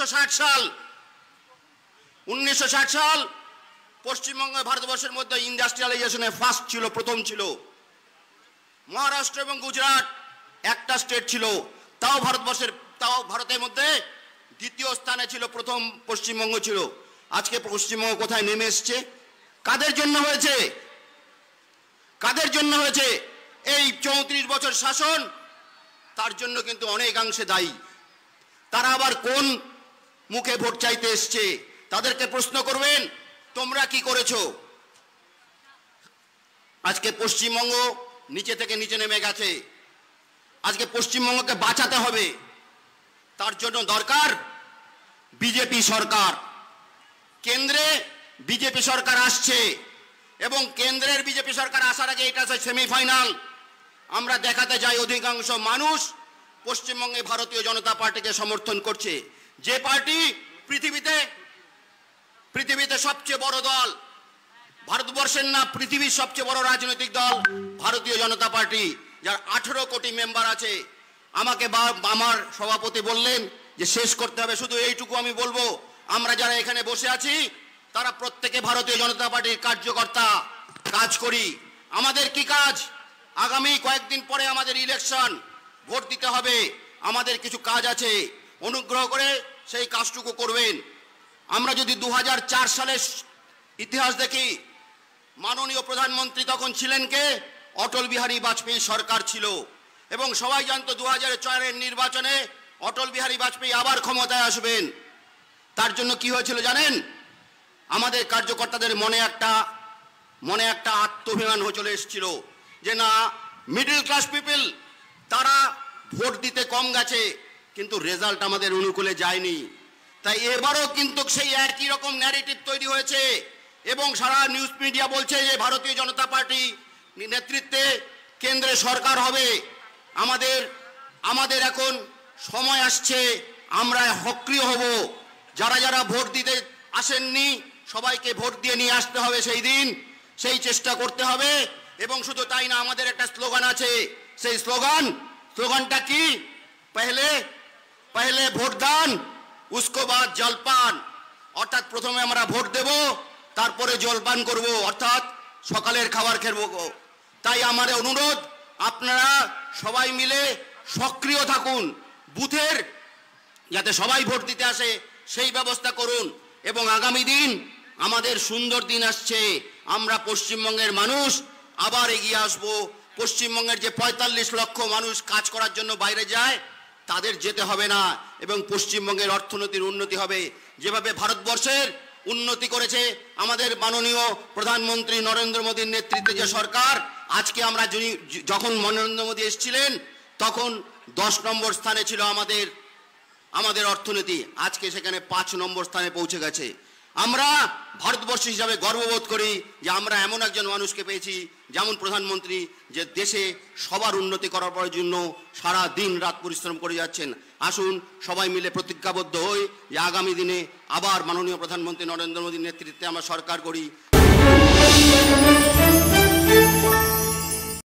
1960 সাল পশ্চিমবঙ্গ ভারতবর্ষের মধ্যে ইন্ডাস্ট্রিয়ালাইজেশনে ফার্স্ট ছিল, প্রথম ছিল। মহারাষ্ট্র এবং গুজরাট একটা স্টেট ছিল, তাও ভারতের মধ্যে দ্বিতীয় স্থানে ছিল, প্রথম পশ্চিমবঙ্গ ছিল। আজকে পশ্চিমবঙ্গ কোথায় নেমে এসছে? কাদের জন্য হয়েছে? কাদের জন্য হয়েছে? এই 34 বছর শাসন, তার জন্য কিন্তু অনেকাংশে দায়ী। তারা আবার কোন মুখে ভোট চাইতে এসছে? তাদেরকে প্রশ্ন করবেন, তোমরা কি করেছো? আজকে পশ্চিমবঙ্গ নিচে থেকে নিচে নেমে গেছে। আজকে পশ্চিমবঙ্গকে বাঁচাতে হবে, তার জন্য দরকার বিজেপি সরকার। কেন্দ্রে বিজেপি সরকার আসছে এবং কেন্দ্রের বিজেপি সরকার আসার আগে এটা সেমিফাইনাল। আমরা দেখাতে যাই অধিকাংশ মানুষ পশ্চিমবঙ্গে ভারতীয় জনতা পার্টিকে সমর্থন করছে, যে পার্টি পৃথিবীতে সবচেয়ে বড় দল, ভারতবর্ষের না পৃথিবীর সবচেয়ে বড় রাজনৈতিক দল ভারতীয় জনতা পার্টি, যার 18 কোটি মেম্বার আছে। আমাকে আমার সভাপতি বললেন যে শেষ করতে হবে, শুধু এইটুকু আমি বলবো, আমরা যারা এখানে বসে আছি তারা প্রত্যেকে ভারতীয় জনতা পার্টির কার্যকর্তা, কাজ করি। আমাদের কি কাজ? আগামী কয়েকদিন পরে আমাদের ইলেকশন, ভোট দিতে হবে, আমাদের কিছু কাজ আছে, অনুগ্রহ করে সেই কাজটুকু করবেন। আমরা যদি 2004 সালের ইতিহাস দেখি, মাননীয় প্রধানমন্ত্রী তখন ছিলেন কে? অটল বিহারী বাজপেয়ী সরকার ছিল এবং সবাই জানতো 2004-এর নির্বাচনে অটল বিহারী বাজপেয়ী আবার ক্ষমতায় আসবেন। তার জন্য কি হয়েছিল জানেন? আমাদের কার্যকর্তাদের মনে একটা আত্মভিমান হয়ে চলে এসেছিল যে না, মিডল ক্লাস পিপল তারা ভোট দিতে কম গেছে, কিন্তু রেজাল্ট আমাদের অনুকূলে যায়নি। তাই এবারও কিন্তু সেই একই রকম ন্যারেটিভ তৈরি হয়েছে এবং সারা নিউজ মিডিয়া বলছে যে ভারতীয় জনতা পার্টি নেতৃত্বে কেন্দ্রে সরকার হবে। আমাদের এখন সময় আসছে, আমরা সক্রিয় হব। যারা যারা ভোট দিতে আসেননি সবাইকে ভোট দিয়ে নিয়ে আসতে হবে সেই দিন, সেই চেষ্টা করতে হবে। এবং শুধু তাই না, আমাদের একটা স্লোগান আছে, সেই স্লোগানটা কি? পহলে ভোটদান উসকো বাদ জলপান। অর্থাৎ প্রথমে আমরা ভোট দেব, তারপরে জলপান করব, অর্থাৎ সকালের খাবার খেবো। তাই আমার অনুরোধ, আপনারা সবাই মিলে সক্রিয় থাকুন, বুথের যাতে সবাই ভোট দিতে আসে সেই ব্যবস্থা করুন। এবং আগামী দিন আমাদের সুন্দর দিন আসছে, আমরা পশ্চিমবঙ্গের মানুষ আবার এগিয়ে আসব। পশ্চিমবঙ্গের যে 45 লক্ষ মানুষ কাজ করার জন্য বাইরে যায়, তাদের যেতে হবে না এবং পশ্চিমবঙ্গের অর্থনীতির উন্নতি হবে। যেভাবে ভারতবর্ষের উন্নতি করেছে আমাদের মাননীয় প্রধানমন্ত্রী নরেন্দ্র মোদীর নেতৃত্বে যে সরকার, আজকে আমরা যখন নরেন্দ্র মোদী এসেছিলেন তখন 10 নম্বর স্থানে ছিল আমাদের অর্থনীতি, আজকে সেখানে 5 নম্বর স্থানে পৌঁছে গেছে। আমরা ভারতবর্ষ হিসাবে গর্ববোধ করি যে আমরা এমন একজন মানুষকে পেয়েছি, যেমন প্রধানমন্ত্রী, যে দেশে সবার উন্নতি করার জন্য সারা দিন রাত পরিশ্রম করে যাচ্ছেন। আসুন সবাই মিলে প্রতিজ্ঞাবদ্ধ হই যে আগামী দিনে আবার মাননীয় প্রধানমন্ত্রী নরেন্দ্র মোদীর নেতৃত্বে আমরা সরকার করি।